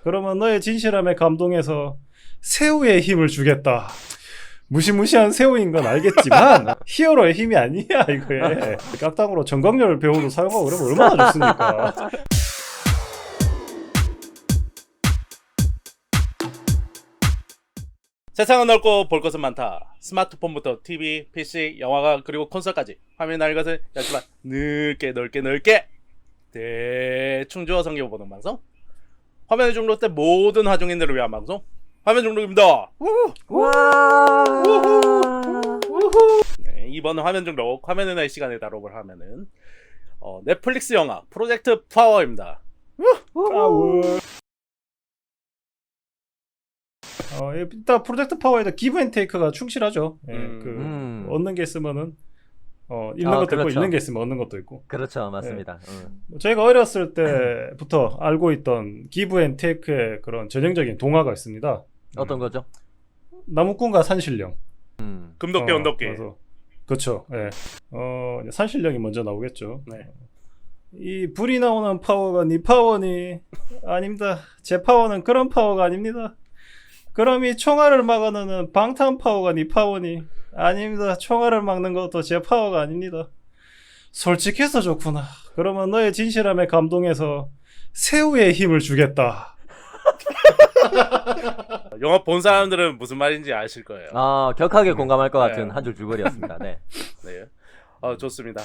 그러면 너의 진실함에 감동해서 새우의 힘을 주겠다. 무시무시한 새우인 건 알겠지만 히어로의 힘이 아니야 이거에. 깍당으로 전광열 배우도 사용하고 그러면 얼마나 좋습니까. 세상은 넓고 볼 것은 많다. 스마트폰부터 TV, PC, 영화가 그리고 콘솔까지 화면 날 것을 하지만 넓게 대충 주어 섬겨보는 방송. 화면의 중독 때 모든 화중인들을 위한 방송. 화면 중독입니다. 네, 이번 화면 중독 화면의 날 시간에 다뤄볼 화면은 넷플릭스 영화 프로젝트 파워입니다. 파워. 일단 프로젝트 파워에다 기브 앤 테이크가 충실하죠. 얻는 게 있으면은 잃는 것도 그렇죠. 있고, 잃는 게 있으면 얻는 것도 있고. 그렇죠, 맞습니다. 저희가 어렸을 때부터 알고 있던 기브 앤 테이크의 그런 전형적인 동화가 있습니다. 어떤 거죠? 나무꾼과 산신령. 금도끼 언덕기. 그렇죠. 예. 산신령이 먼저 나오겠죠. 네. 이 불이 나오는 파워가 네 파워니? 아닙니다. 제 파워는 그런 파워가 아닙니다. 그럼 이 총알을 막아내는 방탄 파워가 네 파워니? 아닙니다. 총알을 막는 것도 제 파워가 아닙니다. 솔직해서 좋구나. 그러면 너의 진실함에 감동해서 새우의 힘을 주겠다. 영화 본 사람들은 무슨 말인지 아실 거예요. 격하게 공감할 것 네. 같은 한 줄 줄거리였습니다. 네. 네. 좋습니다.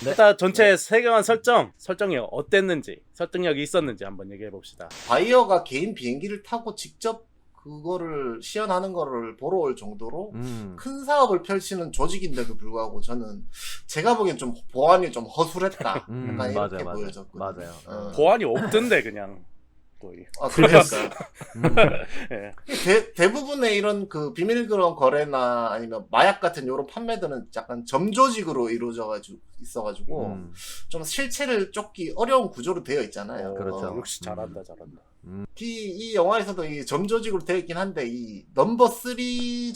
일단 전체 세계관 설정이 어땠는지, 설득력이 있었는지 한번 얘기해 봅시다. 바이어가 개인 비행기를 타고 직접 그거를 시연하는 거를 보러 올 정도로 큰 사업을 펼치는 조직인데도 불구하고 저는 제가 보기엔 좀 보안이 좀 허술했다. 약간 이렇게 보여졌거든요. 맞아요. 보안이 없던데 그냥 거의. 그러니까 예. 대부분의 이런 그 비밀그런 거래나 아니면 마약 같은 이런 판매들은 약간 점조직으로 있어가지고 좀 실체를 쫓기 어려운 구조로 되어 있잖아요. 그렇죠. 역시 잘한다. 이 영화에서도 이 점조직으로 되어 있긴 한데 이 넘버 3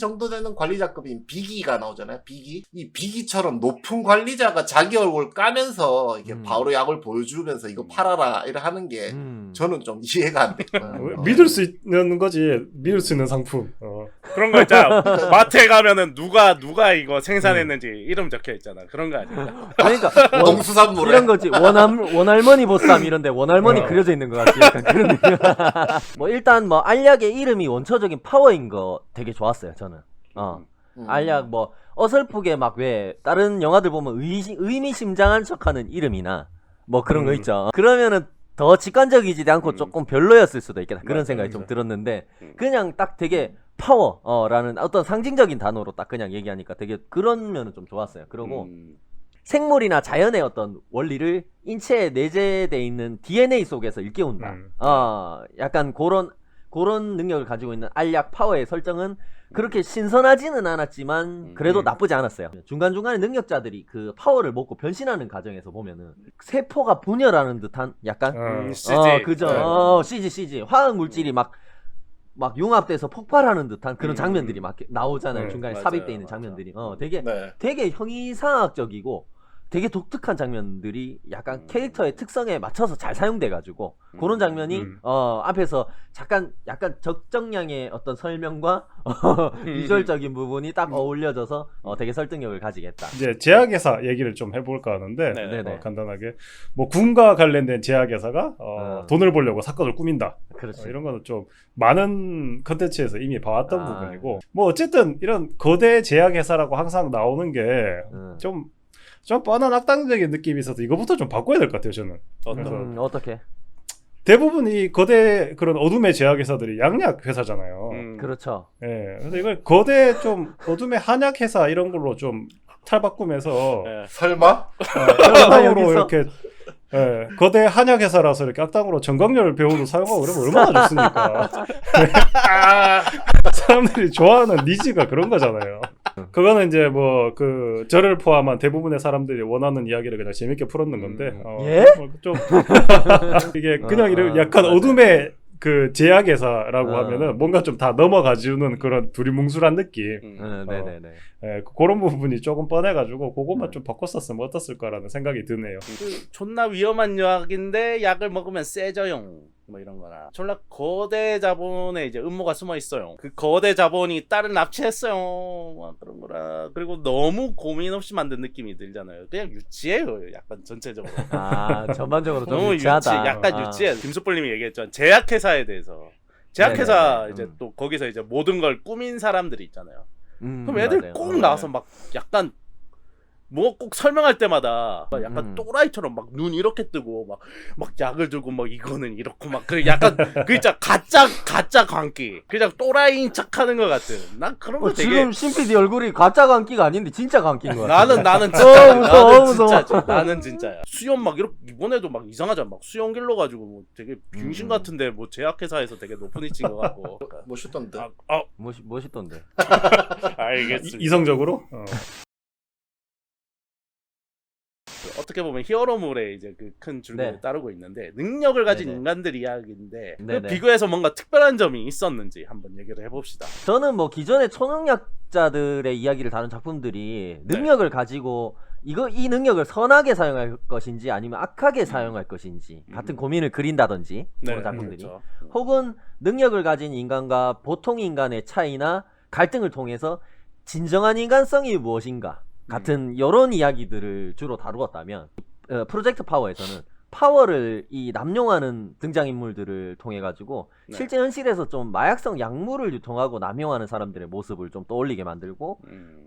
정도 되는 관리자급인 비기가 나오잖아요. 이 비기처럼 높은 관리자가 자기 얼굴 까면서 이게 바로 약을 보여주면서 이거 팔아라 이래 하는 게 저는 좀 이해가 안 돼요. 믿을 수 있는 거지. 믿을 수 있는 상품. 그런 거 있잖아. 마트에 가면은 누가 이거 생산했는지 이름 적혀 있잖아. 그런 거 아니야? 그러니까 농수산물에 이런 거지. 원할머니 보쌈 이런데 원할머니 그려져 있는 것 같지. 약간 그런 느낌. 뭐 일단 뭐 알약의 이름이 원초적인 파워인 거 되게 좋았어요. 저는. 알약 뭐 어설프게 막 왜 다른 영화들 보면 의미심장한 척하는 이름이나 뭐 그런 거 있죠. 그러면은 더 직관적이지 않고 조금 별로였을 수도 있겠다. 그런 생각이 좀 들었는데 그냥 딱 되게 파워라는 어떤 상징적인 단어로 딱 그냥 얘기하니까 되게 그런 면은 좀 좋았어요. 그리고 생물이나 자연의 어떤 원리를 인체에 내재되어 있는 DNA 속에서 일깨운다. 약간 그런 능력을 가지고 있는 알약 파워의 설정은 그렇게 신선하지는 않았지만 그래도 나쁘지 않았어요. 중간중간에 능력자들이 그 파워를 먹고 변신하는 과정에서 보면은 세포가 분열하는 듯한 약간 CG. 그죠. CG 화학 물질이 막 융합돼서 폭발하는 듯한 그런 장면들이 막 나오잖아요. 중간에 맞아요, 삽입돼 있는 장면들이. 되게 네. 되게 형이상학적이고 되게 독특한 장면들이 약간 캐릭터의 특성에 맞춰서 잘 사용돼가지고 그런 장면이 앞에서 잠깐 약간 적정량의 어떤 설명과 비주얼적인 부분이 딱 어울려져서 되게 설득력을 가지겠다. 이제 제약회사 얘기를 좀 해볼까 하는데 네네. 간단하게 뭐 군과 관련된 제약회사가 돈을 벌려고 사건을 꾸민다. 그렇지. 이런 거는 좀 많은 컨텐츠에서 이미 봐왔던 부분이고 뭐 어쨌든 이런 거대 제약회사라고 항상 나오는 게 좀 뻔한 악당적인 느낌이 있어서 이거부터 좀 바꿔야 될 것 같아요. 저는. 어떻게? 대부분 이 거대 그런 어둠의 제약회사들이 양약 회사잖아요. 그렇죠. 예, 그래서 이걸 거대 좀 어둠의 한약 회사 이런 걸로 좀 탈바꿈해서 설마? 악당으로 이렇게 거대 한약 회사라서 이렇게 악당으로 전광열 배우도 사용하고 그러면 얼마나 좋습니까? 사람들이 좋아하는 니즈가 그런 거잖아요. 그거는 이제 뭐 저를 포함한 대부분의 사람들이 원하는 이야기를 그냥 재밌게 풀었는 건데 예? 좀 이게 그냥 이런 약간 어둠의 그 제약회사라고 어. 하면은 뭔가 좀 다 넘어가주는 그런 두리뭉술한 느낌. 네네네. 예, 그런 부분이 조금 뻔해가지고 그것만 좀 바꿨었으면 어땠을까라는 생각이 드네요. 그 존나 위험한 약인데 약을 먹으면 세져요. 뭐 이런 거나. 졸라 거대 자본에 이제 음모가 숨어 있어요. 그 거대 자본이 딸을 납치했어요. 뭐 그런 거라. 그리고 너무 고민 없이 만든 느낌이 들잖아요. 그냥 유치해요. 약간 전체적으로. 아 전반적으로 좀 너무 유치하다. 약간 아. 유치해. 김숙bol님이 얘기했죠. 제약회사에 대해서. 제약회사 네네네. 이제 또 거기서 이제 모든 걸 꾸민 사람들이 있잖아요. 그럼 애들 맞아요. 꼭 나와서 막 약간 뭐 꼭 설명할 때마다 약간 음. 또라이처럼 막 눈 이렇게 뜨고 막 약을 들고 막 이거는 이렇고 막 그 약간 그 진짜 가짜 광기 그냥 또라이인 척하는 것 같은 난 그런 거 되게 지금 신PD 얼굴이 가짜 광기가 아닌데 진짜 광기인 거야. 나는 진짜 무서워, 나는 무서워. 진짜지 나는 진짜야 수염 막 이렇게 이번에도 막 이상하잖아 막 수염 길러가지고 뭐 되게 병신 같은데 뭐 제약회사에서 되게 높은 위치인 것 같고 멋있던데. 멋있던데. 알겠습니다. 이성적으로? 어떻게 보면 히어로물의 이제 그 큰 줄기를 네. 따르고 있는데 능력을 가진 네네. 인간들 이야기인데 그 네네. 비교해서 뭔가 특별한 점이 있었는지 한번 얘기를 해봅시다. 저는 뭐 기존의 초능력자들의 이야기를 다룬 작품들이 네. 능력을 가지고 이 능력을 선하게 사용할 것인지 아니면 악하게 사용할 것인지 같은 고민을 그린다든지 그런 작품들이 그렇죠. 혹은 능력을 가진 인간과 보통 인간의 차이나 갈등을 통해서 진정한 인간성이 무엇인가 같은 이런 이야기들을 주로 다루었다면 프로젝트 파워에서는 파워를 이 남용하는 등장인물들을 통해 가지고 네. 실제 현실에서 좀 마약성 약물을 유통하고 남용하는 사람들의 모습을 좀 떠올리게 만들고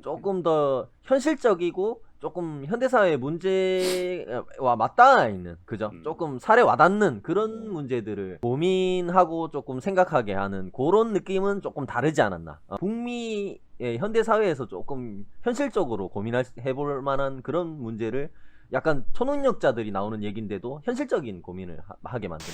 조금 더 현실적이고 조금 현대사회의 문제와 맞닿아 있는 그죠? 조금 살에 와닿는 그런 문제들을 고민하고 조금 생각하게 하는 그런 느낌은 조금 다르지 않았나. 북미의 현대사회에서 조금 현실적으로 고민해볼 만한 그런 문제를 약간 초능력자들이 나오는 얘기인데도 현실적인 고민을 하게 만든.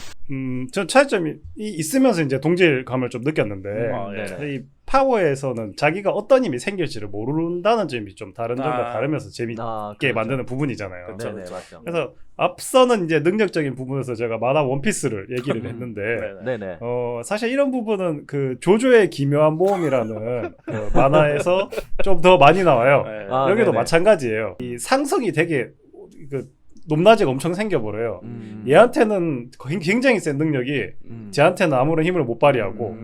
전 차이점이 있으면서 이제 동질감을 좀 느꼈는데 네네. 이 파워에서는 자기가 어떤 힘이 생길지를 모른다는 점이 좀 다른 점과 다르면서 재밌게 그렇죠. 만드는 부분이잖아요. 네네 맞죠. 그래서 앞서는 이제 능력적인 부분에서 제가 만화 원피스를 얘기를 했는데 네네. 사실 이런 부분은 그 조조의 기묘한 모험이라는 그 만화에서 좀 더 많이 나와요. 네. 여기도 네네. 마찬가지예요. 이 상성이 되게 그 높낮이가 엄청 생겨버려요. 음. 얘한테는 굉장히 센 능력이 쟤한테는 아무런 힘을 못 발휘하고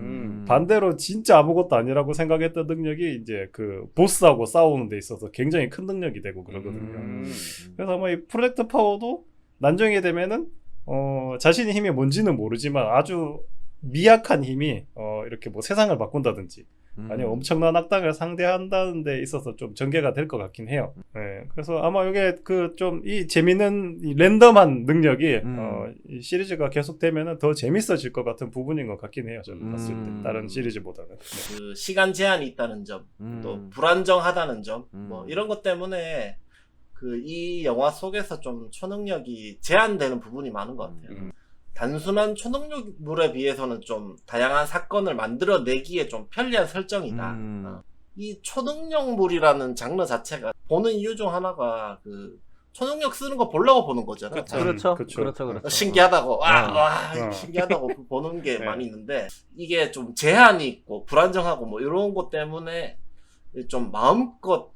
반대로 진짜 아무것도 아니라고 생각했던 능력이 이제 그 보스하고 싸우는 데 있어서 굉장히 큰 능력이 되고 그러거든요. 그래서 뭐 이 프로젝트 파워도 난정이 되면은 자신의 힘이 뭔지는 모르지만 아주 미약한 힘이 이렇게 뭐 세상을 바꾼다든지 아니면 엄청난 악당을 상대한다는 데 있어서 좀 전개가 될 것 같긴 해요. 네, 그래서 아마 이게 그 좀 이 재밌는 이 랜덤한 능력이 이 시리즈가 계속되면은 더 재밌어질 것 같은 부분인 것 같긴 해요. 저는 봤을 때 다른 시리즈보다는. 네. 그 시간 제한이 있다는 점, 또 불안정하다는 점, 뭐 이런 것 때문에 그 이 영화 속에서 좀 초능력이 제한되는 부분이 많은 것 같아요. 단순한 초능력물에 비해서는 좀 다양한 사건을 만들어내기에 좀 편리한 설정이다. 이 초능력물이라는 장르 자체가 보는 이유 중 하나가 그 초능력 쓰는 거 보려고 보는 거잖아요. 그렇죠. 그쵸. 그렇죠. 신기하다고 신기하다고 보는 게 네. 많이 있는데 이게 좀 제한이 있고 불안정하고 뭐 이런 것 때문에 좀 마음껏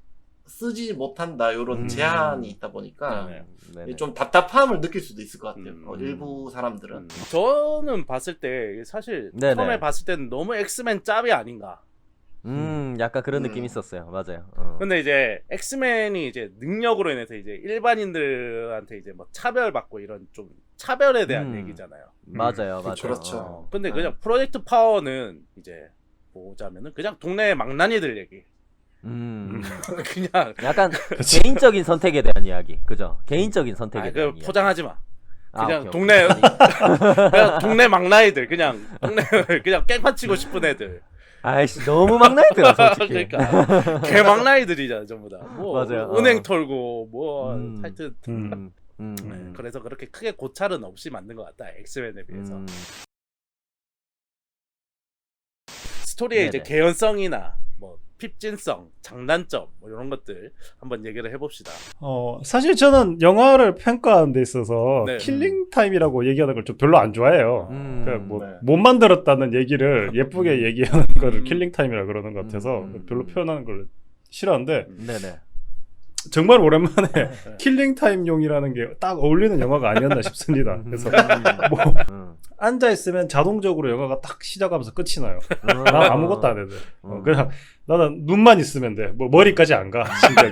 쓰지 못한다 이런 제한이 있다 보니까 네네. 좀 답답함을 느낄 수도 있을 것 같아요. 일부 사람들은. 저는 봤을 때 사실 네네. 처음에 봤을 때는 너무 엑스맨 짭이 아닌가. 약간 그런 느낌이 있었어요. 맞아요. 근데 이제 엑스맨이 이제 능력으로 인해서 이제 일반인들한테 이제 뭐 차별받고 이런 좀 차별에 대한 얘기잖아요. 맞아요. 맞아요. 그렇죠. 근데 그냥 프로젝트 파워는 이제 보자면은 그냥 동네 망나니들 얘기. 그냥 약간 개인적인 선택에 대한 이야기. 그죠? 개인적인 선택에 대한 그 이야기. 포장하지 마. 그냥 오케이, 동네 오케이. 그냥 동네 망나니들 그냥 그냥 깽판 치고 싶은 애들. 아이씨 너무 막나이더라 솔직히. 그러니까 개 망나니들이잖아 전부 다. 뭐 맞아요. 은행 털고 뭐 하여튼 네, 그래서 그렇게 크게 고찰은 없이 만든 것 같다 엑스맨에 비해서. 스토리의 이제 네네. 개연성이나 뭐 핍진성, 장단점 뭐 이런 것들 한번 얘기를 해봅시다. 사실 저는 영화를 평가하는 데 있어서 네. 킬링 타임이라고 얘기하는 걸 좀 별로 안 좋아해요. 그러니까 뭐 네. 못 만들었다는 얘기를 예쁘게 얘기하는 거를 킬링 타임이라 그러는 것 같아서 별로 표현하는 걸 싫어하는데 네네. 정말 오랜만에 킬링 타임용이라는 게 딱 어울리는 영화가 아니었나 싶습니다. 그래서 뭐 앉아 있으면 자동적으로 영화가 딱 시작하면서 끝이 나요. 난 아무것도 안 해도 돼. 그냥 나는 눈만 있으면 돼. 뭐 머리까지 안 가. 심장이.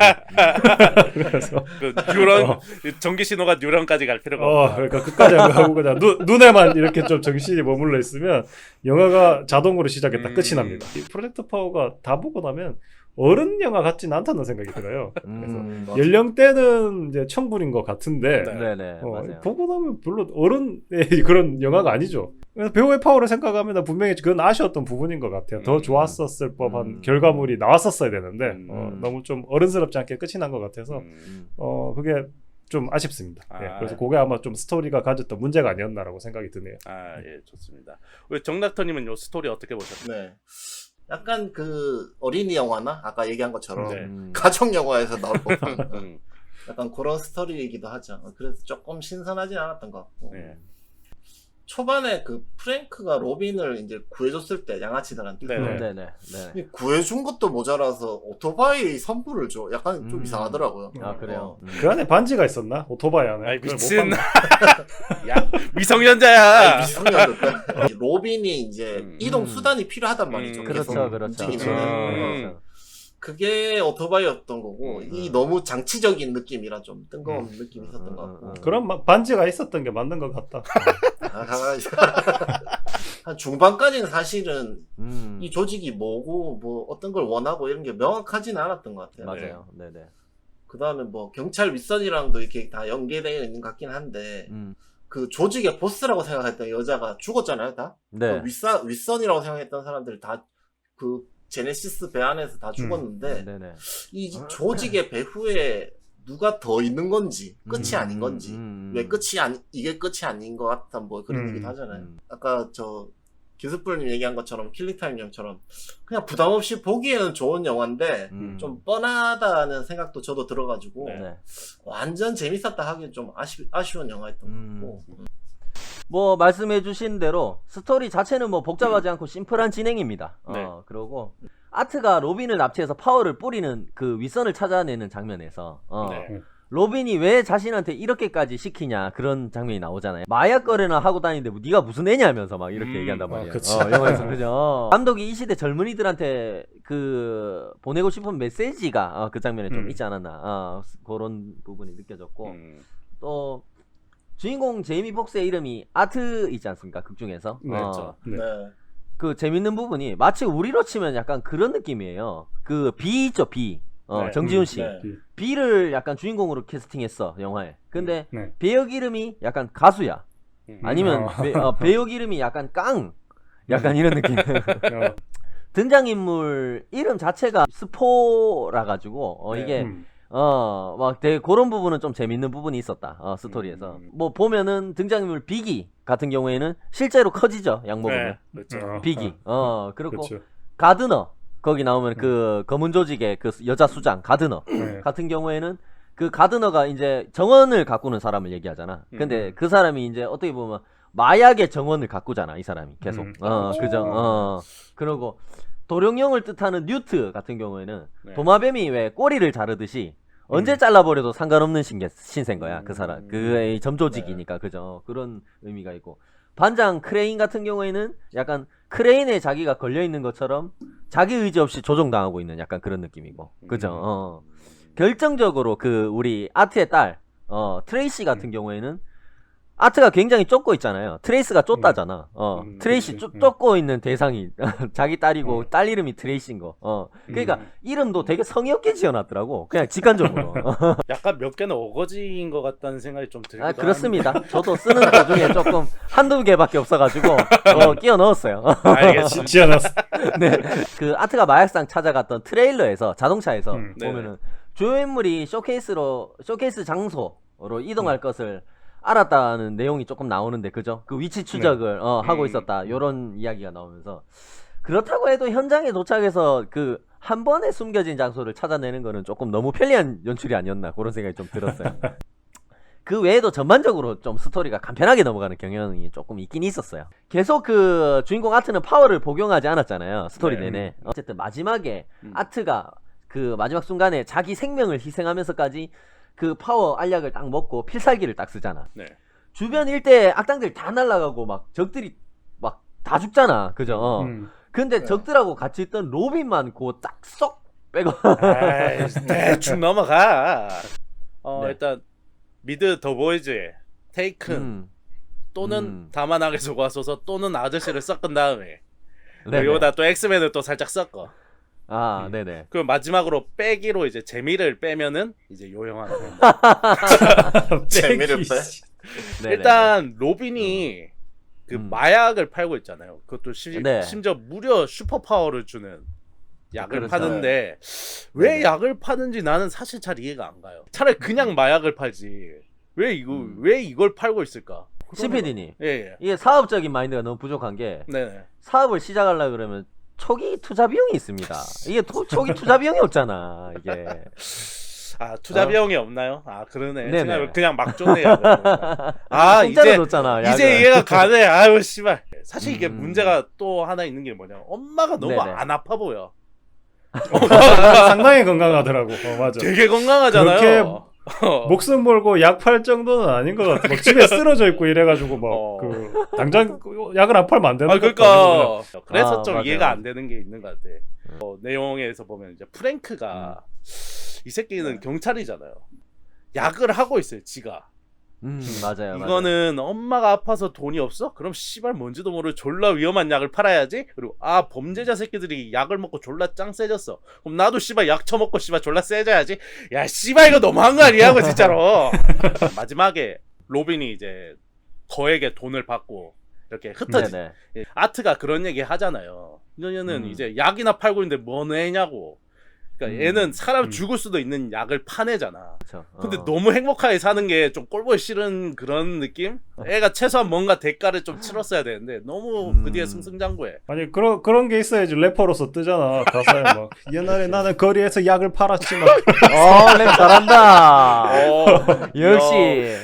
그래서 그 뉴런 전기 신호가 뉴런까지 갈 필요가 없다. 그러니까 끝까지 안 가고 그냥 눈에만 이렇게 좀 정신이 머물러 있으면 영화가 자동으로 시작했다 끝이 납니다. 이 프로젝트 파워가 다 보고 나면 어른 영화 같진 않다는 생각이 들어요. 그래서 연령대는 이제 청불인 것 같은데 네네. 맞아요. 보고 나면 별로 어른의 그런 영화가 아니죠. 그래서 배우의 파워를 생각하면 분명히 그건 아쉬웠던 부분인 것 같아요. 더 좋았었을 법한 결과물이 나왔었어야 되는데 너무 좀 어른스럽지 않게 끝이 난 것 같아서 그게 좀 아쉽습니다. 예, 그래서 그게 아마 좀 스토리가 가졌던 문제가 아니었나라고 생각이 드네요. 예, 좋습니다. 우리 정닥터님은 요 스토리 어떻게 보셨나요? 네. 약간 그 어린이 영화나 아까 얘기한 것처럼 네. 가족 영화에서 나올 법한 약간 그런 스토리이기도 하죠. 그래서 조금 신선하진 않았던 것 같고. 네. 초반에 그 프랭크가 로빈을 이제 구해줬을 때 양아치들한테 네. 네네. 네. 구해준 것도 모자라서 오토바이 선물을 줘. 약간 좀 이상하더라고요. 아 그래요. 그 안에 반지가 있었나? 오토바이 안에. 아이 그걸 못 미친. 봤나? 야 미성년자야. 미성년도 때 로빈이 이제 이동 수단이 필요하단 말이죠. 계속 그렇죠. 움직이면은. 그렇죠. 그게 오토바이였던 거고 이 너무 장치적인 느낌이라 좀 뜬금없는 느낌이 있었던 것 같고. 그런 반지가 있었던 게 맞는 것 같다. 한 중반까지는 사실은 이 조직이 뭐고 뭐 어떤 걸 원하고 이런 게 명확하지는 않았던 것 같아요. 맞아요. 네네. 그 다음에 뭐 경찰 윗선이랑도 이렇게 다 연계되어 있는 것 같긴 한데 그 조직의 보스라고 생각했던 여자가 죽었잖아요, 다. 네. 그 윗선이라고 생각했던 사람들 다 그 제네시스 배 안에서 다 죽었는데 네네. 이 조직의 배후에 누가 더 있는 건지 끝이 아닌 건지 왜 이게 끝이 아닌 것 같다 뭐 그런 얘기도 하잖아요. 아까 저 기습불님 얘기한 것처럼 킬링타임용처럼 그냥 부담 없이 보기에는 좋은 영화인데 좀 뻔하다는 생각도 저도 들어가지고 네. 완전 재밌었다 하기엔 좀 아쉬운 영화였던 것 같고. 뭐 말씀해주신 대로 스토리 자체는 뭐 복잡하지 않고 심플한 진행입니다. 네. 그리고 아트가 로빈을 납치해서 파워를 뿌리는 그 윗선을 찾아내는 장면에서 네. 로빈이 왜 자신한테 이렇게까지 시키냐 그런 장면이 나오잖아요. 마약 거래나 하고 다니는데 뭐 네가 무슨 애냐면서 막 이렇게 얘기한단 말이에요. 그치. 영화에서 그죠. 감독이 이 시대 젊은이들한테 그 보내고 싶은 메시지가 그 장면에 좀 있지 않았나 그런 부분이 느껴졌고 또 주인공 제이미 폭스의 이름이 아트 있지 않습니까? 극 중에서. 네, 그렇죠. 네. 그 재밌는 부분이 마치 우리로 치면 약간 그런 느낌이에요. 그 비 있죠, 비. 네. 정지훈 씨. 네. 비를 약간 주인공으로 캐스팅했어, 영화에. 근데 네. 배역 이름이 약간 가수야. 아니면 배역 이름이 약간 깡. 약간 이런 느낌. 등장인물 이름 자체가 스포라 가지고 이게 막 되게 그런 부분은 좀 재밌는 부분이 있었다. 스토리에서. 뭐 보면은 등장인물 비기 같은 경우에는 실제로 커지죠. 약 먹으면. 네. 그렇죠. 비기. 그리고 그렇죠. 가드너. 거기 나오면 그 검은 조직의 그 여자 수장 가드너 네. 같은 경우에는 그 가드너가 이제 정원을 가꾸는 사람을 얘기하잖아. 근데 그 사람이 이제 어떻게 보면 마약의 정원을 가꾸잖아. 이 사람이 계속. 그죠. 그리고 도룡령을 뜻하는 뉴트 같은 경우에는 네. 도마뱀이 왜 꼬리를 자르듯이 언제 잘라버려도 상관없는 신세인 거야. 그 사람. 그의 점조직이니까. 그죠. 그런 의미가 있고. 반장 크레인 같은 경우에는 약간 크레인에 자기가 걸려있는 것처럼 자기 의지 없이 조종당하고 있는 약간 그런 느낌이고. 그죠. 결정적으로 그 우리 아트의 딸, 트레이시 같은 경우에는 아트가 굉장히 쫓고 있잖아요. 트레이스가 쫓다잖아. 트레이시 쫓고 있는 대상이 자기 딸이고 딸 이름이 트레이시인 거. 그러니까 이름도 되게 성의 없게 지어놨더라고. 그냥 직관적으로. 약간 몇 개는 어거지인 것 같다는 생각이 좀 들기도 합니다. 그렇습니다. 저도 쓰는 도중에 조금 한두 개밖에 없어가지고 끼워 넣었어요. 알겠습니다. 지어놨어. 네. 그 아트가 마약상 찾아갔던 트레일러에서 자동차에서 네. 보면은 주요 인물이 쇼케이스 장소로 이동할 것을 알았다는 내용이 조금 나오는데 그죠? 그 위치 추적을 하고 있었다. 요런 이야기가 나오면서 그렇다고 해도 현장에 도착해서 그 한 번에 숨겨진 장소를 찾아내는 거는 조금 너무 편리한 연출이 아니었나 그런 생각이 좀 들었어요. 그 외에도 전반적으로 좀 스토리가 간편하게 넘어가는 경향이 조금 있긴 있었어요. 계속 그 주인공 아트는 파워를 복용하지 않았잖아요. 스토리 네. 내내. 어쨌든 마지막에 아트가 그 마지막 순간에 자기 생명을 희생하면서까지 그 파워 알약을 딱 먹고 필살기를 딱 쓰잖아. 네. 주변 일대 악당들 다 날아가고 막 적들이 막 다 죽잖아. 그죠? 근데 네. 적들하고 같이 있던 로빈만 그 딱 쏙 빼고. 아이, 대충 넘어가. 네. 일단 미드 더보이즈 테이큰 또는 다만하게 속아서서 또는 아저씨를 섞은 다음에 네네. 그리고 또 엑스맨을 또 살짝 섞어. 아, 네네. 그럼 마지막으로 빼기로 이제 재미를 빼면은 이제 요영화가 된다. 재미를 빼. 네네. 일단 로빈이 그 마약을 팔고 있잖아요. 그것도 네. 심지어 무려 슈퍼 파워를 주는 약을 그렇죠. 파는데 왜 네네. 약을 파는지 나는 사실 잘 이해가 안 가요. 차라리 그냥 마약을 팔지. 왜 이걸 팔고 있을까? CPD님, 예. 이게 사업적인 마인드가 너무 부족한 게 네네. 사업을 시작하려고 그러면 초기 투자 비용이 있습니다. 이게 초기 투자 비용이 없잖아. 이게. 아 투자 비용이 없나요? 아 그러네. 네네. 그냥 막 줬네. 아 공짜로 이제 줬잖아. 이제 약을. 이해가 가네. 아유 씨발. 사실 이게 음. 문제가 또 하나 있는 게 뭐냐? 엄마가 너무 네네. 안 아파 보여. 상당히 건강하더라고. 맞아. 되게 건강하잖아요. 그렇게 목숨 걸고 약 팔 정도는 아닌 것 같아. 막 집에 쓰러져 있고 이래가지고 막 그 당장 약을 안 팔면 안 되는 아 것도 아니고 그러니까 그래서 좀 맞아요. 이해가 안 되는 게 있는 것 같아. 내용에서 보면 이제 프랭크가 이 새끼는 경찰이잖아요. 약을 하고 있어요, 지가. 맞아요. 이거는 엄마가 아파서 돈이 없어? 그럼 씨발 뭔지도 모를 졸라 위험한 약을 팔아야지. 그리고 범죄자 새끼들이 약을 먹고 졸라 짱 세졌어. 그럼 나도 씨발 약 처먹고 씨발 졸라 세져야지. 야 씨발 이거 너무한 거 아니야, 그 진짜로. 마지막에 로빈이 이제 거액의 돈을 받고 이렇게 흩어지. 네네. 예, 아트가 그런 얘기 하잖아요. 너는 음. 이제 약이나 팔고 있는데 뭐 내냐고. 그러니까 얘는 사람 죽을 수도 있는 약을 파내잖아. 그렇죠. 근데 너무 행복하게 사는 게 좀 꼴보기 싫은 그런 느낌? 애가 최소한 뭔가 대가를 좀 치렀어야 되는데 너무 그 뒤에 승승장구해. 아니 그런 게 있어야지 래퍼로서 뜨잖아. 가사에 막 옛날에 나는 거리에서 약을 팔았지 막. 랩 잘한다. 역시.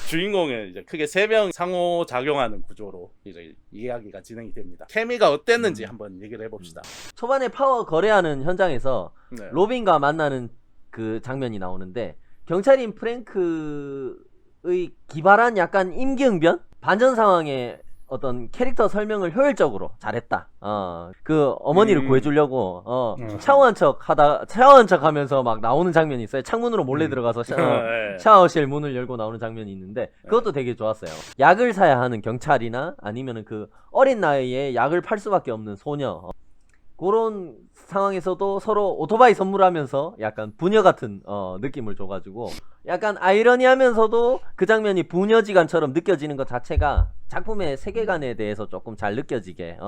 주인공은 이제 크게 3명 상호 작용하는 구조로 이제 이야기가 진행이 됩니다. 케미가 어땠는지 한번 얘기를 해봅시다. 초반에 파워 거래하는 현장에서 네. 로빈과 만나는 그 장면이 나오는데 경찰인 프랭크의 기발한 약간 임기응변? 반전 상황에 어떤 캐릭터 설명을 효율적으로 잘했다. 그 어머니를 구해주려고 샤워한 척 하면서 막 나오는 장면이 있어요. 창문으로 몰래 들어가서 네. 샤워실 문을 열고 나오는 장면이 있는데 그것도 되게 좋았어요. 약을 사야 하는 경찰이나 아니면은 그 어린 나이에 약을 팔 수밖에 없는 소녀, 그런 상황에서도 서로 오토바이 선물하면서 약간 부녀 같은 느낌을 줘가지고 약간 아이러니하면서도 그 장면이 부녀지간처럼 느껴지는 것 자체가 작품의 세계관에 대해서 조금 잘 느껴지게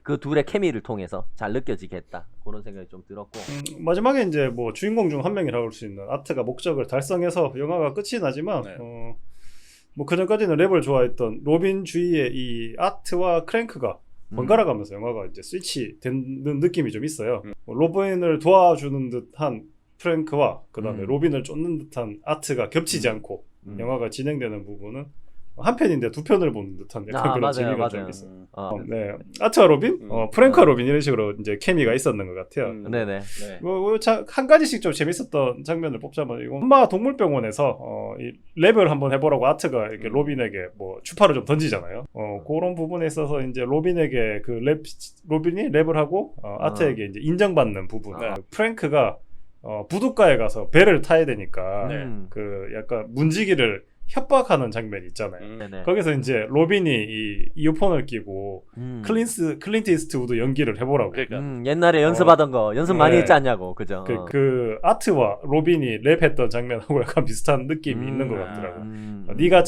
그 둘의 케미를 통해서 잘 느껴지게 했다, 그런 생각이 좀 들었고. 마지막에 이제 뭐 주인공 중 한 명이라고 할 수 있는 아트가 목적을 달성해서 영화가 끝이 나지만 네. 뭐 그전까지는 랩을 좋아했던 로빈 주위의 이 아트와 크랭크가 번갈아 가면서 영화가 이제 스위치 되는 느낌이 좀 있어요. 로빈을 도와주는 듯한 프랭크와 그 다음에 로빈을 쫓는 듯한 아트가 겹치지 않고 영화가 진행되는 부분은 한 편인데 두 편을 보는 듯한 약간 그런 맞아요, 재미가 맞아요. 좀 있어요. 네. 네, 아트와 로빈, 프랭크와 로빈 이런 식으로 이제 케미가 있었는 것 같아요. 네네. 네. 한 가지씩 좀 재밌었던 장면을 뽑자면 이거 엄마 동물병원에서 이 랩을 한번 해보라고 아트가 이렇게 로빈에게 뭐 추파를 좀 던지잖아요. 그런 부분에 있어서 이제 로빈에게 로빈이 랩을 하고 아트에게 이제 인정받는 부분. 프랭크가 부둣가에 가서 배를 타야 되니까 그 약간 문지기를 협박하는 장면이 있잖아요. 네네. 거기서 이제 로빈이 이 이어폰을 끼고 클린트 이스트우드 연기를 해보라고. 그러니까 옛날에 연습하던 거 연습 많이 네. 했지 않냐고. 그죠? 그 아트와 로빈이 랩했던 장면하고 약간 비슷한 느낌이 있는 것 같더라고. 네가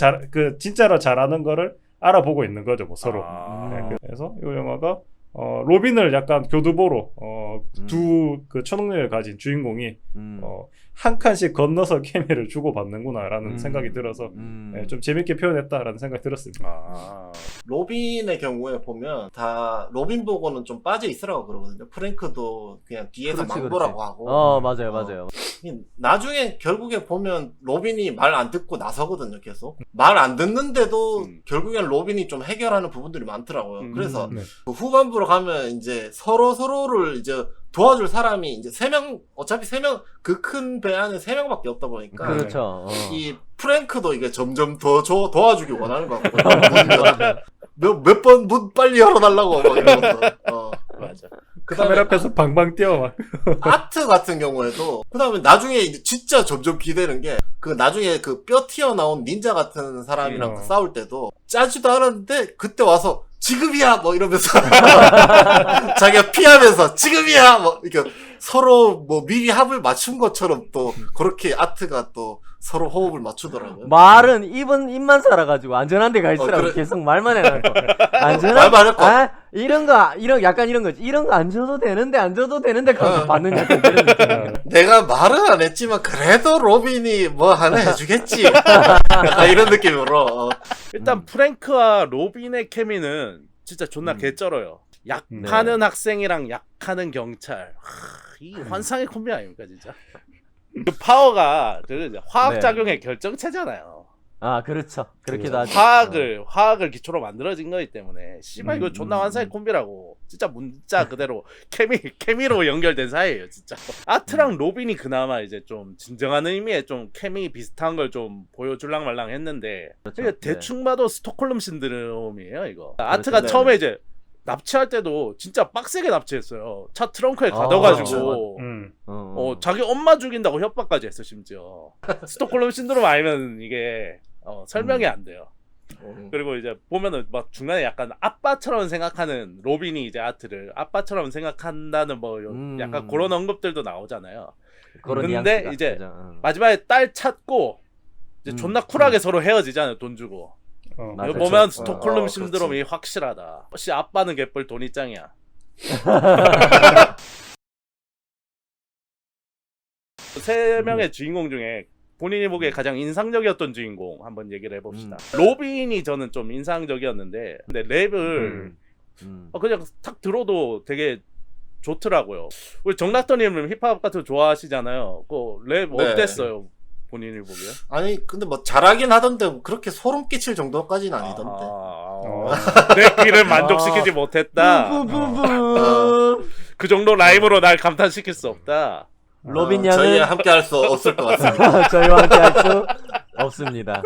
진짜로 잘하는 거를 알아보고 있는 거죠, 뭐 서로. 네, 그래서 이 영화가 로빈을 약간 교두보로 두 그 초능력을 가진 주인공이 한 칸씩 건너서 케미를 주고받는구나라는 생각이 들어서 네, 좀 재밌게 표현했다라는 생각이 들었습니다. 로빈의 경우에 보면 다 로빈 보고는 좀 빠져 있으라고 그러거든요. 프랭크도 그냥 뒤에서 그렇지, 망보라고 그렇지. 하고. 맞아요, 맞아요. 나중에 결국에 보면 로빈이 말 안 듣고 나서거든요, 계속. 말 안 듣는데도 결국엔 로빈이 좀 해결하는 부분들이 많더라고요. 그래서 네. 그 후반부로 가면 이제 서로를 이제 도와줄 사람이 이제 3명, 어차피 3명, 그 큰 배 안에 3명밖에 없다 보니까. 그렇죠. 이 프랭크도 이게 점점 더 도와주길 원하는 것 같고. 몇 번 문 빨리 열어달라고 막 이러면서. 맞아. 카메라 앞에서 방방 뛰어 막. 아트 같은 경우에도 그다음에 나중에 이제 진짜 점점 기대는 게 그 나중에 그 뼈 튀어나온 닌자 같은 사람이랑 싸울 때도 짜지도 않았는데 그때 와서 지금이야 뭐 이러면서 자기가 피하면서 지금이야 뭐 이렇게 서로 뭐 미리 합을 맞춘 것처럼 또 그렇게 아트가 또 서로 호흡을 맞추더라고요. 말은 입만 살아가지고 안전한 데 가 있으라고 그래. 계속 말만 해놔고 안전한 말만 했고. 이런 약간 이런 거지. 이런 거 안 줘도 되는데 가서 받는 약간 그런 느낌. 내가 말은 안 했지만 그래도 로빈이 뭐 하나 해주겠지. 약간 이런 느낌으로. 일단 프랭크와 로빈의 케미는 진짜 존나 개쩔어요. 약하는 학생이랑 약하는 경찰. 이 환상의 콤비 아닙니까 진짜? 그 파워가 그 화학작용의 결정체잖아요. 아, 그렇죠. 그렇게도 하죠. 화학을 기초로 만들어진 거기 때문에 씨발 이거 존나 환상의 콤비라고. 진짜 문자 그대로 케미로 연결된 사이예요 진짜. 아트랑 로빈이 그나마 이제 좀 진정한 의미의 좀 케미 비슷한 걸 좀 보여줄랑 말랑 했는데 그렇죠. 대충 봐도 스톡홀름 신드롬이에요 이거. 아트가 네. 처음에 이제 납치할 때도 진짜 빡세게 납치했어요. 차 트렁크에 가둬가지고 자기 엄마 죽인다고 협박까지 했어 심지어. 스톡홀름 신드롬 아니면 이게 설명이 안 돼요. 그리고 이제 보면은 막 중간에 약간 아빠처럼 생각하는 로빈이 이제 아트를 아빠처럼 생각한다는 뭐 약간 그런 언급들도 나오잖아요. 근데 뉘앙스가, 이제 그죠? 마지막에 딸 찾고 이제 존나 쿨하게 서로 헤어지잖아요. 돈 주고. 맞아요. 이거 보면 그렇죠. 스톡홀름 신드롬이 확실하다. 혹시 아빠는 개뿔 돈이 짱이야. 세 명의 주인공 중에 본인이 보기에 가장 인상적이었던 주인공 한번 얘기를 해봅시다. 로빈이 저는 좀 인상적이었는데 근데 랩을 그냥 탁 들어도 되게 좋더라고요. 우리 정락더님은 힙합 같은 거 좋아하시잖아요. 그 랩 네. 어땠어요? 본인이 보기에? 아니 근데 뭐 잘하긴 하던데 그렇게 소름 끼칠 정도까지는 아니던데. 내 귀를 만족시키지 못했다. 그 정도 라임으로 날 감탄시킬 수 없다. 로빈 양은 저희와 함께 할 수 없을 것 같습니다. 저희와 함께 할 수 없습니다.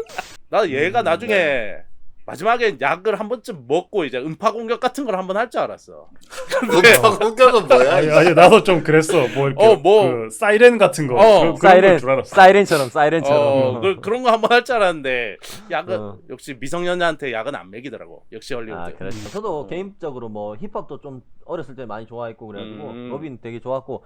나 얘가 나중에 마지막에 약을 한 번쯤 먹고 이제 음파 공격 같은 걸 한번 할 줄 알았어. 음파 공격은 뭐야? 아니 나도 좀 그랬어. 뭐 이렇게 그 사이렌 같은 거. 그런 걸 줄 알았어. 사이렌처럼. 그런 거 한번 할 줄 알았는데 약은 역시 미성년자한테 약은 안 먹이더라고. 역시 헐리우드. 아, 그렇죠. 저도 개인적으로 뭐 힙합도 좀 어렸을 때 많이 좋아했고 그래가지고 로빈 되게 좋았고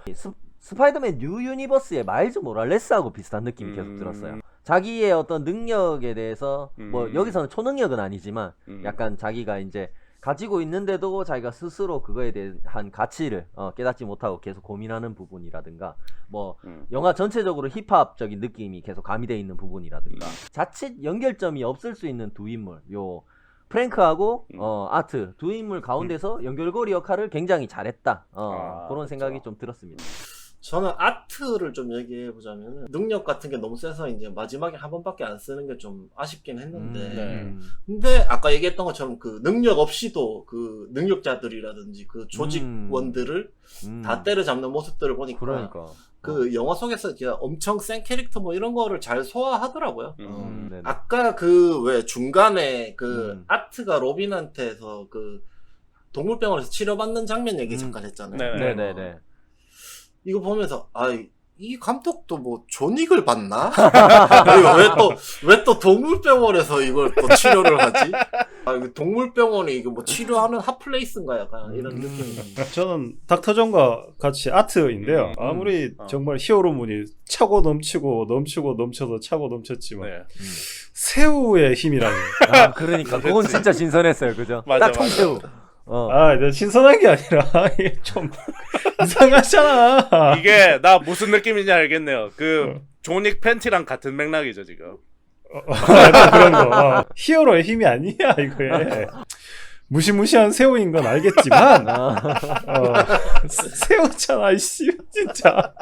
스파이더맨 뉴 유니버스의 마일즈 모랄레스하고 비슷한 느낌이 계속 들었어요. 자기의 어떤 능력에 대해서 뭐 여기서는 초능력은 아니지만 약간 자기가 이제 가지고 있는데도 자기가 스스로 그거에 대한 가치를 깨닫지 못하고 계속 고민하는 부분이라든가 뭐 영화 전체적으로 힙합적인 느낌이 계속 가미되어 있는 부분이라든가 자칫 연결점이 없을 수 있는 두 인물 요 프랭크하고 아트 두 인물 가운데서 연결고리 역할을 굉장히 잘했다 그런 생각이 좀 들었습니다. 저는 아트를 좀 얘기해 보자면 능력 같은 게 너무 세서 이제 마지막에 한 번밖에 안 쓰는 게 좀 아쉽긴 했는데 근데 아까 얘기했던 것처럼 그 능력 없이도 그 능력자들이라든지 그 조직원들을 다 때려잡는 모습들을 보니까 그러니까 그 영화 속에서 진짜 엄청 센 캐릭터 뭐 이런 거를 잘 소화하더라고요. 아까 그 왜 중간에 그 아트가 로빈한테서 그 동물병원에서 치료받는 장면 얘기 잠깐 했잖아요. 네네네. 이거 보면서 이 감독도 뭐 존윅을 봤나? 왜 또 동물병원에서 이걸 또 치료를 하지? 이거 동물병원이 이거 뭐 치료하는 핫플레이스인가 약간 이런 느낌. 저는 닥터존과 같이 아트인데요. 아무리 정말 히어로물이 차고 넘쳐서 차고 넘쳤지만 새우의 힘이라는. 그러니까 그건 진짜 신선했어요, 그죠? 맞아, 딱 통새우. 신선한 게 아니라 이게 좀 이상하잖아. 이게 나 무슨 느낌인지 알겠네요. 그 존윅 팬티랑 같은 맥락이죠 지금. 그런 거. 히어로의 힘이 아니야 이거에. 무시무시한 새우인 건 알겠지만 어. 새우잖아 이씨 진짜.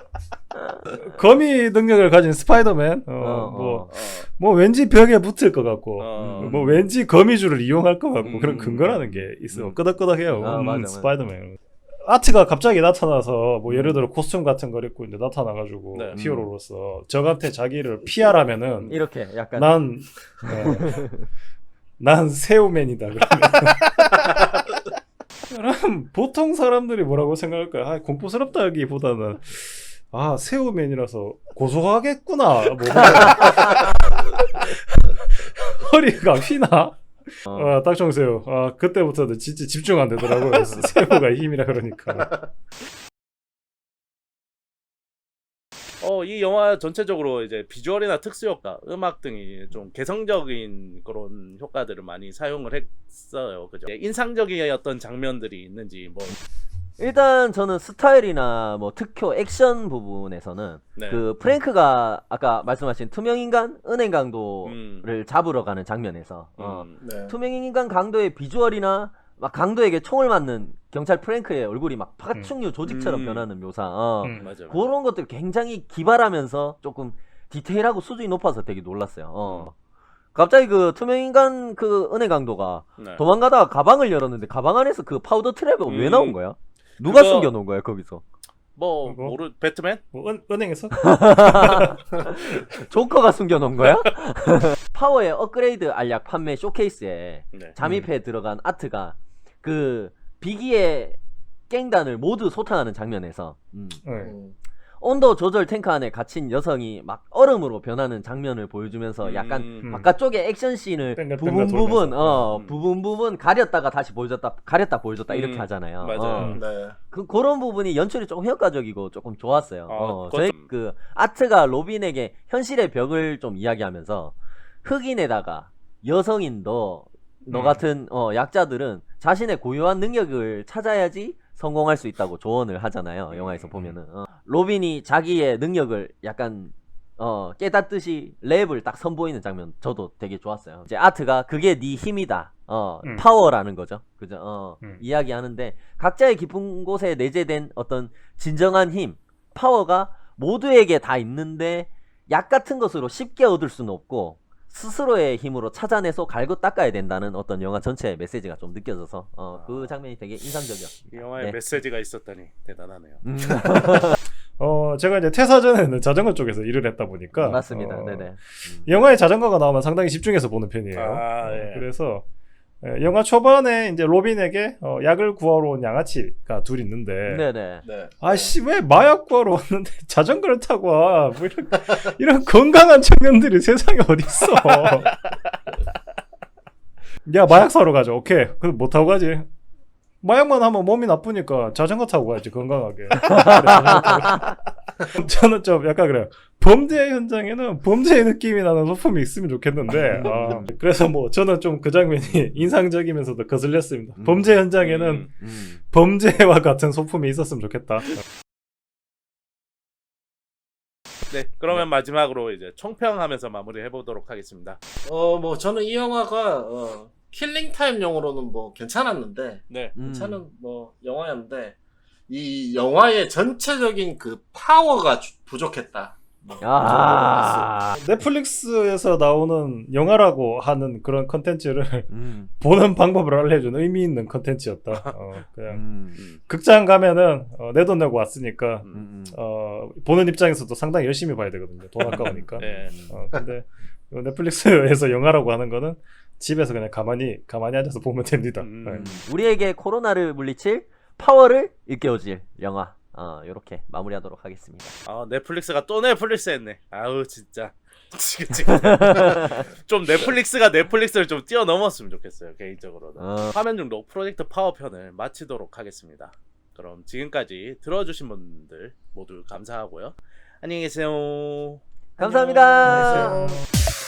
거미 능력을 가진 스파이더맨 뭐 왠지 벽에 붙을 것 같고 뭐 왠지 거미줄을 이용할 것 같고 그런 근거라는 게 있어. 끄덕끄덕해요. 맞아. 스파이더맨. 아트가 갑자기 나타나서 뭐 예를 들어 코스튬 같은 걸 입고 이제 나타나가지고 네. 히어로로서 적한테 자기를 피하라면은 이렇게 약간 난 새우맨이다. 그럼 보통 사람들이 뭐라고 생각할까요? 아, 공포스럽다기보다는 아 새우맨이라서 고소하겠구나. 뭐 허리가 휘나? 딱정새우. 그때부터는 진짜 집중 안 되더라고요. 새우가 힘이라 그러니까. 이 영화 전체적으로 이제 비주얼이나 특수 효과, 음악 등이 좀 개성적인 그런 효과들을 많이 사용을 했어요. 그죠? 인상적이었던 장면들이 있는지 뭐. 일단 저는 스타일이나 뭐 특효 액션 부분에서는 네. 그 프랭크가 아까 말씀하신 투명인간 은행 강도를 잡으러 가는 장면에서 네. 투명인간 강도의 비주얼이나 막 강도에게 총을 맞는 경찰 프랭크의 얼굴이 막 파충류 조직처럼 변하는 묘사 맞아요. 그런 것들 굉장히 기발하면서 조금 디테일하고 수준이 높아서 되게 놀랐어요. 갑자기 그 투명인간 그 은행 강도가 네. 도망가다가 가방을 열었는데 가방 안에서 그 파우더 트랩이 왜 나온 거야? 누가 그거- 숨겨놓은 거야 거기서? 뭐 그거? 배트맨? 뭐 은행에서? 조커가 숨겨놓은 거야? 파워의 업그레이드 알약 판매 쇼케이스에 네. 잠입해 들어간 아트가 그 비기의 갱단을 모두 소탕하는 장면에서 네. 온도 조절 탱크 안에 갇힌 여성이 막 얼음으로 변하는 장면을 보여주면서 약간 바깥쪽에 액션 씬을 뺑글뺑글 부분 가렸다가 다시 보여줬다 가렸다 보여줬다 이렇게 하잖아요. 맞아요. 네. 그런 부분이 연출이 조금 효과적이고 조금 좋았어요. 그것도- 저희 그 아트가 로빈에게 현실의 벽을 좀 이야기하면서 흑인에다가 여성인 너 같은 약자들은 자신의 고유한 능력을 찾아야지 성공할 수 있다고 조언을 하잖아요. 영화에서 보면은 로빈이 자기의 능력을 약간 깨닫듯이 랩을 딱 선보이는 장면 저도 되게 좋았어요. 이제 아트가 그게 네 힘이다. 파워라는 거죠. 그죠? 이야기하는데 각자의 깊은 곳에 내재된 어떤 진정한 힘, 파워가 모두에게 다 있는데 약 같은 것으로 쉽게 얻을 수는 없고 스스로의 힘으로 찾아내서 갈고 닦아야 된다는 어떤 영화 전체의 메시지가 좀 느껴져서 그 장면이 되게 인상적이었습니다. 이 영화에 네. 메시지가 있었다니 대단하네요. 제가 이제 퇴사 전에는 자전거 쪽에서 일을 했다 보니까 맞습니다. 네네. 영화에 자전거가 나오면 상당히 집중해서 보는 편이에요. 예. 그래서 영화 초반에 이제 로빈에게 약을 구하러 온 양아치가 둘 있는데 네네. 네. 아씨 왜 마약 구하러 왔는데 자전거를 타고 와? 뭐 이런 건강한 청년들이 세상에 어디 있어? 야 마약 사러 가자. 오케이. 그럼 못 타고 가지. 마약만 하면 몸이 나쁘니까 자전거 타고 가야지 건강하게. 저는 좀 약간 그래요. 범죄 현장에는 범죄의 느낌이 나는 소품이 있으면 좋겠는데 그래서 뭐 저는 좀 그 장면이 인상적이면서도 거슬렸습니다. 범죄 현장에는 범죄와 같은 소품이 있었으면 좋겠다. 네, 그러면 마지막으로 이제 총평하면서 마무리해 보도록 하겠습니다. 뭐 저는 이 영화가 킬링 타임용으로는 뭐 괜찮았는데 네. 괜찮은 뭐 영화였는데 이 영화의 전체적인 그 파워가 부족했다. 넷플릭스에서 나오는 영화라고 하는 그런 컨텐츠를 보는 방법을 알려준 의미 있는 컨텐츠였다. 그냥 극장 가면은 내 돈 내고 왔으니까 보는 입장에서도 상당히 열심히 봐야 되거든요. 돈 아까우니까. 네. 근데 넷플릭스에서 영화라고 하는 거는 집에서 그냥 가만히 앉아서 보면 됩니다. 네. 우리에게 코로나를 물리칠 파워를 일깨워줄 영화. 요렇게 마무리하도록 하겠습니다. 넷플릭스가 또 넷플릭스 했네. 아우 진짜. 지금 좀 넷플릭스가 넷플릭스를 좀 뛰어넘었으면 좋겠어요. 개인적으로는. 화면 중독 프로젝트 파워편을 마치도록 하겠습니다. 그럼 지금까지 들어주신 분들 모두 감사하고요. 안녕히 계세요. 감사합니다. 안녕히 계세요.